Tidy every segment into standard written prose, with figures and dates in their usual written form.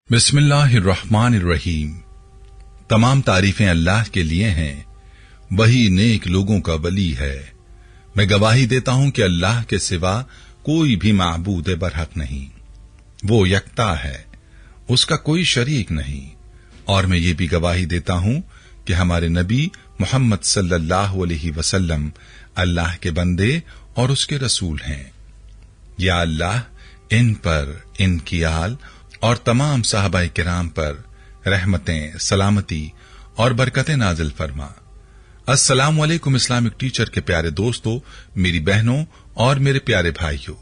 बिस्मिल्लाहिर्रहमानिर्रहीम। तमाम तारीफें अल्लाह के लिए हैं, वही नेक लोगों का वली है। मैं गवाही देता हूं कि अल्लाह के सिवा कोई भी माबूद बरहक नहीं, वो यकता है, उसका कोई शरीक नहीं। और मैं ये भी गवाही देता हूं कि हमारे नबी मोहम्मद सल्लल्लाहु अलैहि वसल्लम अल्लाह के बंदे और उसके रसूल हैं। या अल्लाह इन पर, इनकी आल और तमाम साहबाए किराम पर रहमतें, सलामती और बरकतें नाजिल फरमा। अस्सलामु अलैकुम इस्लामिक टीचर के प्यारे दोस्तों, मेरी बहनों और मेरे प्यारे भाइयों,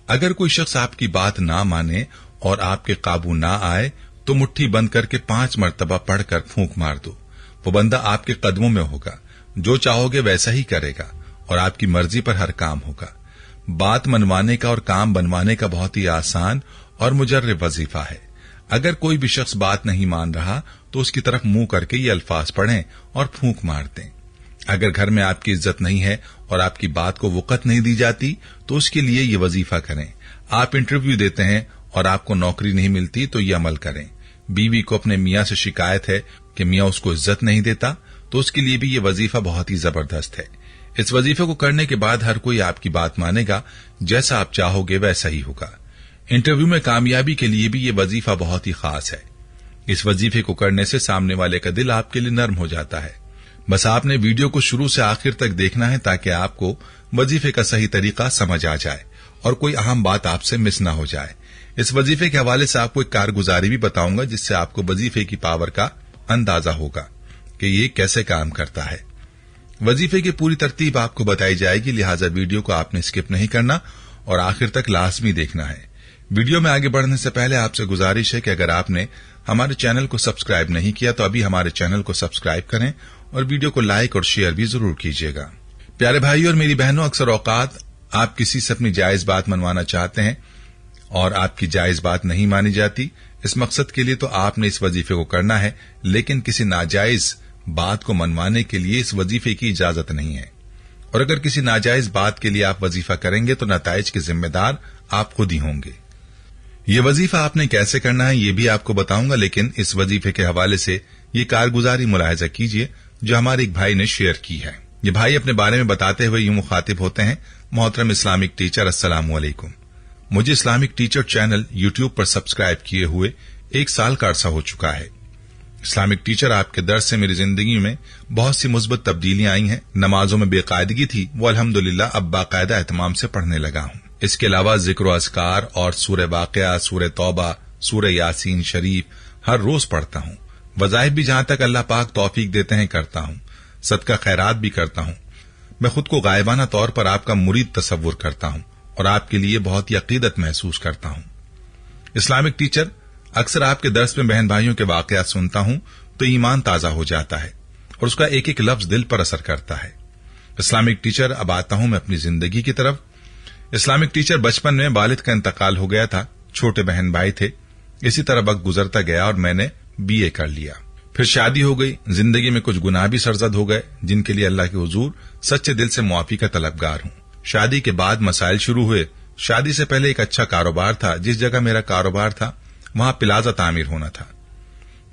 अगर कोई शख्स आपकी बात ना माने और आपके काबू ना आए तो मुट्ठी बंद करके 5 मरतबा पढ़कर फूंक मार दो। वो बंदा आपके कदमों में होगा, जो चाहोगे वैसा ही करेगा और आपकी मर्जी पर हर काम होगा। बात मनवाने का और काम बनवाने का बहुत ही आसान और मुजर्रब वजीफा है। अगर कोई भी शख्स बात नहीं मान रहा तो उसकी तरफ मुंह करके ये अल्फाज पढ़ें और फूंक मार दें। अगर घर में आपकी इज्जत नहीं है और आपकी बात को वक़्त नहीं दी जाती तो उसके लिए ये वजीफा करें। आप इंटरव्यू देते हैं और आपको नौकरी नहीं मिलती तो ये अमल करें। बीवी को अपने मियां से शिकायत है कि मियां उसको इज्जत नहीं देता तो उसके लिए भी ये वजीफा बहुत ही जबरदस्त है। इस वजीफे को करने के बाद हर कोई आपकी बात मानेगा, जैसा आप चाहोगे वैसा ही होगा। इंटरव्यू में कामयाबी के लिए भी ये वजीफा बहुत ही खास है। इस वजीफे को करने से सामने वाले का दिल आपके लिए नर्म हो जाता है। बस आपने वीडियो को शुरू से आखिर तक देखना है ताकि आपको वजीफे का सही तरीका समझ आ जाए और कोई अहम बात आपसे मिस ना हो जाए। इस वजीफे के हवाले से आपको एक कारगुजारी भी बताऊंगा जिससे आपको वजीफे की पावर का अंदाजा होगा कि ये कैसे काम करता है। वजीफे की पूरी तरतीब आपको बताई जाएगी, लिहाजा वीडियो को आपने स्किप नहीं करना और आखिर तक लाजमी देखना है। वीडियो में आगे बढ़ने से पहले आपसे गुजारिश है कि अगर आपने हमारे चैनल को सब्सक्राइब नहीं किया तो अभी हमारे चैनल को सब्सक्राइब करें और वीडियो को लाइक और शेयर भी जरूर कीजिएगा। प्यारे भाइयों और मेरी बहनों, अक्सर औकात आप किसी से अपनी जायज बात मनवाना चाहते हैं और आपकी जायज बात नहीं मानी जाती। इस मकसद के लिए तो आपने इस वजीफे को करना है, लेकिन किसी नाजायज बात को मनवाने के लिए इस वजीफे की इजाजत नहीं है। और अगर किसी नाजायज बात के लिए आप वजीफा करेंगे तो नताइज के जिम्मेदार आप खुद ही होंगे। ये वजीफा आपने कैसे करना है ये भी आपको बताऊंगा, लेकिन इस वजीफे के हवाले से ये कारगुजारी मुलाहिजा कीजिए जो हमारे एक भाई ने शेयर की है। ये भाई अपने बारे में बताते हुए यूं मुखातिब होते हैं, मोहतरम इस्लामिक टीचर, अस्सलामु अलैकुम। मुझे इस्लामिक टीचर चैनल यूट्यूब पर सब्सक्राइब किए हुए 1 साल का अरसा हो चुका है। इस्लामिक टीचर, आपके दर्स से मेरी जिंदगी में बहुत सी मुस्बत तब्दीलियां आई हैं। नमाजों में बेकायदगी थी, वो अल्हम्दुलिल्लाह अब बाकायदा एहतमाम से पढ़ने लगा हूं। इसके अलावा जिक्र अज़कार और सूरह वाक़िया, सूरह तौबा, सूरह यासीन शरीफ हर रोज पढ़ता हूं। वज़ाइफ भी जहां तक अल्लाह पाक तौफीक देते हैं करता हूं। सदका खैरात भी करता हूं। मैं खुद को गायबाना तौर पर आपका मुरीद तसव्वुर करता हूं और आपके लिए बहुत ही अकीदत महसूस करता हूं। इस्लामिक टीचर, अक्सर आपके दर्स में बहन भाइयों के वाकयात सुनता हूं तो ईमान ताजा हो जाता है और उसका एक एक लफ्ज दिल पर असर करता है। इस्लामिक टीचर, अब आता हूं मैं अपनी जिंदगी की तरफ। इस्लामिक टीचर, बचपन में वालिद का इंतकाल हो गया था, छोटे बहन भाई थे। इसी तरह वक्त गुजरता गया और मैंने BA कर लिया। फिर शादी हो गई। जिंदगी में कुछ गुनाह भी सरजद हो गए जिनके लिए अल्लाह के हुजूर सच्चे दिल से मुआफी का तलबगार हूं। शादी के बाद मसाइल शुरू हुए। शादी से पहले एक अच्छा कारोबार था। जिस जगह मेरा कारोबार था वहां प्लाजा तामीर होना था,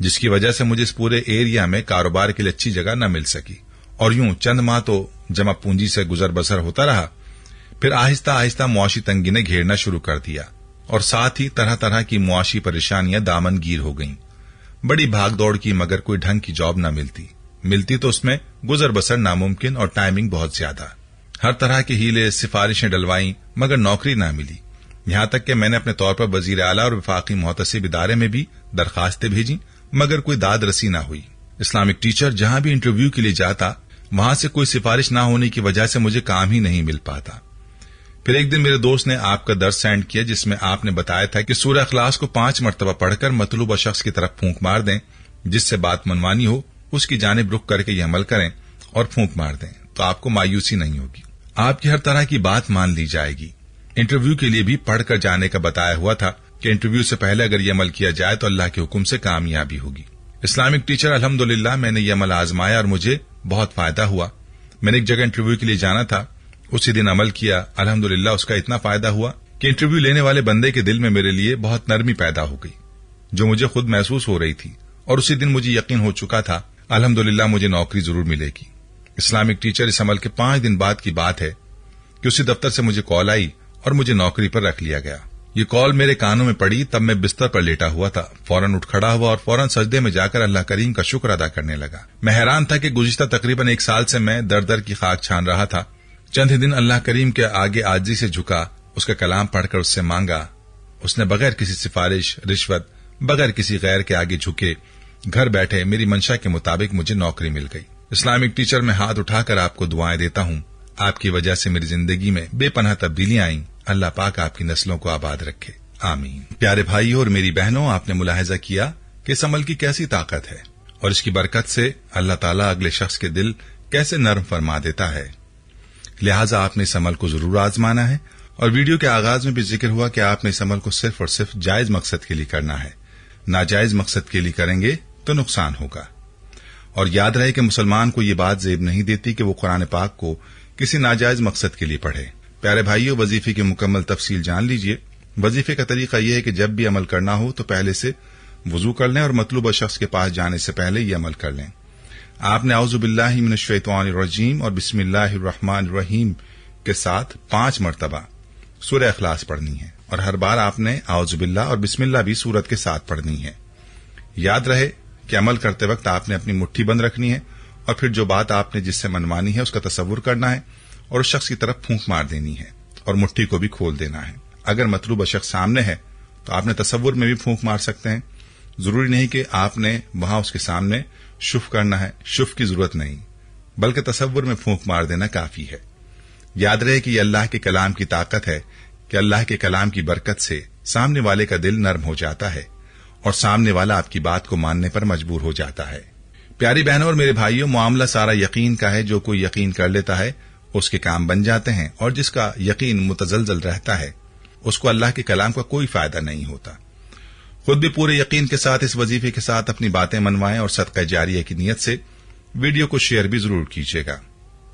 जिसकी वजह से मुझे इस पूरे एरिया में कारोबार के लिए अच्छी जगह न मिल सकी और यूं चंद माह तो जमा पूंजी से गुजर बसर होता रहा। फिर आहिस्ता आहिस्ता मुआशी तंगी ने घेरना शुरू कर दिया और साथ ही तरह तरह की मुआशी परेशानियां दामनगीर हो गईं। बड़ी भाग दौड़ की, मगर कोई ढंग की जॉब न मिलती तो उसमें गुजर बसर नामुमकिन और टाइमिंग बहुत ज्यादा। हर तरह के हीले सिफारिशें डलवाई मगर नौकरी न मिली। यहां तक कि मैंने अपने तौर पर वजीर आला और वफाकी मुहतसिब इदारे में भी दरखास्तें भेजी मगर कोई दाद रसी न हुई। इस्लामिक टीचर, जहां भी इंटरव्यू के लिए जाता वहां से कोई सिफारिश न होने की वजह से मुझे काम ही नहीं मिल पाता। फिर एक दिन मेरे दोस्त ने आपका दर्स सेंड किया जिसमें आपने बताया था कि सूरह इखलास को 5 मरतबा पढ़कर मतलूबा शख्स की तरफ फूंक मार दें, जिससे बात मनवानी हो उसकी जानिब रुख करके ये अमल करें और फूंक मार दें तो आपको मायूसी नहीं होगी, आपकी हर तरह की बात मान ली जाएगी। इंटरव्यू के लिए भी पढ़कर जाने का बताया हुआ था कि इंटरव्यू से पहले अगर ये अमल किया जाए तो अल्लाह के हुक्म से कामयाबी होगी। इस्लामिक टीचर, अल्हम्दुलिल्लाह मैंने ये अमल आजमाया और मुझे बहुत फायदा हुआ। मैंने एक जगह इंटरव्यू के लिए जाना था, उसी दिन अमल किया। अल्हम्दुलिल्लाह उसका इतना फायदा हुआ कि इंटरव्यू लेने वाले बंदे के दिल में मेरे लिए बहुत नरमी पैदा हो गई। जो मुझे खुद महसूस हो रही थी, और उसी दिन मुझे यकीन हो चुका था अल्हम्दुलिल्लाह मुझे नौकरी जरूर मिलेगी। इस्लामिक टीचर इस अमल के 5 दिन बाद की बात है कि उसी दफ्तर से मुझे कॉल आई और मुझे नौकरी पर रख लिया गया। ये कॉल मेरे कानों में पड़ी तब मैं बिस्तर पर लेटा हुआ था। फौरन उठ खड़ा हुआ और फौरन सजदे में जाकर अल्लाह करीम का शुक्र अदा करने लगा। मैं हैरान था कि गुज़िश्ता तकरीबन 1 साल से मैं दर दर की खाक छान रहा था। चंद ही दिन अल्लाह करीम के आगे आजिज़ी से झुका, उसका कलाम पढ़कर उससे मांगा। उसने बगैर किसी सिफारिश, रिश्वत, बगैर किसी गैर के आगे झुके घर बैठे मेरी मंशा के मुताबिक मुझे नौकरी मिल गई। इस्लामिक टीचर में हाथ उठाकर आपको दुआएं देता हूँ। आपकी वजह से मेरी जिंदगी में बेपनाह तब्दीलियां आईं। अल्लाह पाक आपकी नस्लों को आबाद रखे, आमीन। प्यारे भाइयों और मेरी बहनों, आपने मुलाहिजा किया कि इस अमल की कैसी ताकत है और इसकी बरकत से अल्लाह ताला अगले शख्स के दिल कैसे नरम फरमा देता है। लिहाजा आपने इस अमल को जरूर आजमाना है। और वीडियो के आगाज में भी जिक्र हुआ कि आपने इस अमल को सिर्फ और सिर्फ जायज मकसद के लिए करना है। नाजायज मकसद के लिए करेंगे तो नुकसान होगा। और याद रहे कि मुसलमान को ये बात जेब नहीं देती कि वो कुरान पाक को किसी नाजायज मकसद के लिए पढ़े। प्यारे भाइयों, वजीफे की मुकम्मल तफसील जान लीजिए। वजीफे का तरीका यह है कि जब भी अमल करना हो तो पहले से वजू कर लें और मतलूबा शख्स के पास जाने से पहले ये अमल कर लें। आपने औज़ु बिल्लाहि मिनश शैतानिर रजीम और बिस्मिल्लाहिर रहमानिर रहीम के साथ 5 मरतबा सूरह इखलास पढ़नी है और हर बार आपने औज़ु बिल्लाह और बिस्मिल्लाह भी सूरत के साथ पढ़नी है। याद रहे कि अमल करते वक्त आपने अपनी मुट्ठी बंद रखनी है और फिर जो बात आपने जिससे मनवानी है उसका तसव्वुर करना है और उस शख्स की तरफ फूंक मार देनी है और मुट्ठी को भी खोल देना है। अगर मतलूबा शख्स सामने है तो आपने तसव्वुर में भी फूंक मार सकते हैं। जरूरी नहीं कि आपने वहां उसके सामने शुफ करना है, शुफ की जरूरत नहीं, बल्कि तसव्वुर में फूंक मार देना काफी है। याद रहे कि यह अल्लाह के कलाम की ताकत है कि अल्लाह के कलाम की बरकत से सामने वाले का दिल नर्म हो जाता है और सामने वाला आपकी बात को मानने पर मजबूर हो जाता है। प्यारी बहनों और मेरे भाइयों, मामला सारा यकीन का है। जो कोई यकीन कर लेता है उसके काम बन जाते हैं और जिसका यकीन मुतजलजल रहता है उसको अल्लाह के कलाम का कोई फायदा नहीं होता। खुद भी पूरे यकीन के साथ इस वजीफे के साथ अपनी बातें मनवाएं और सदका जारिया की नीयत से वीडियो को शेयर भी जरूर कीजिएगा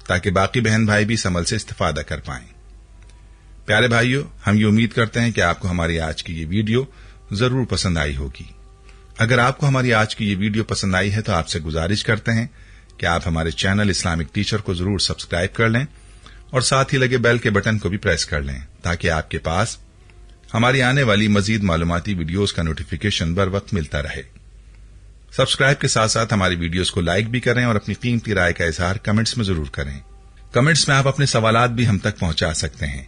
ताकि बाकी बहन भाई भी इस अमल से इस्तेफादा कर पाएं। प्यारे भाइयों, हम ये उम्मीद करते हैं कि आपको हमारी आज की ये वीडियो जरूर पसंद आई होगी। अगर आपको हमारी आज की ये वीडियो पसंद आई है तो आपसे गुजारिश करते हैं कि आप हमारे चैनल इस्लामिक टीचर को जरूर सब्सक्राइब कर लें और साथ ही लगे बेल के बटन को भी प्रेस कर लें ताकि आपके पास हमारी आने वाली मजीद मालूमाती वीडियोस का नोटिफिकेशन बर वक्त मिलता रहे। सब्सक्राइब के साथ साथ हमारी वीडियोस को लाइक भी करें और अपनी कीमती राय का इजहार कमेंट्स में जरूर करें। कमेंट्स में आप अपने सवालात भी हम तक पहुंचा सकते हैं।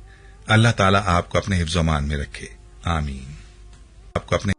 अल्लाह ताला आपको अपने हिफ्ज़-ओ-मान में रखे, आमीन। आपको अपने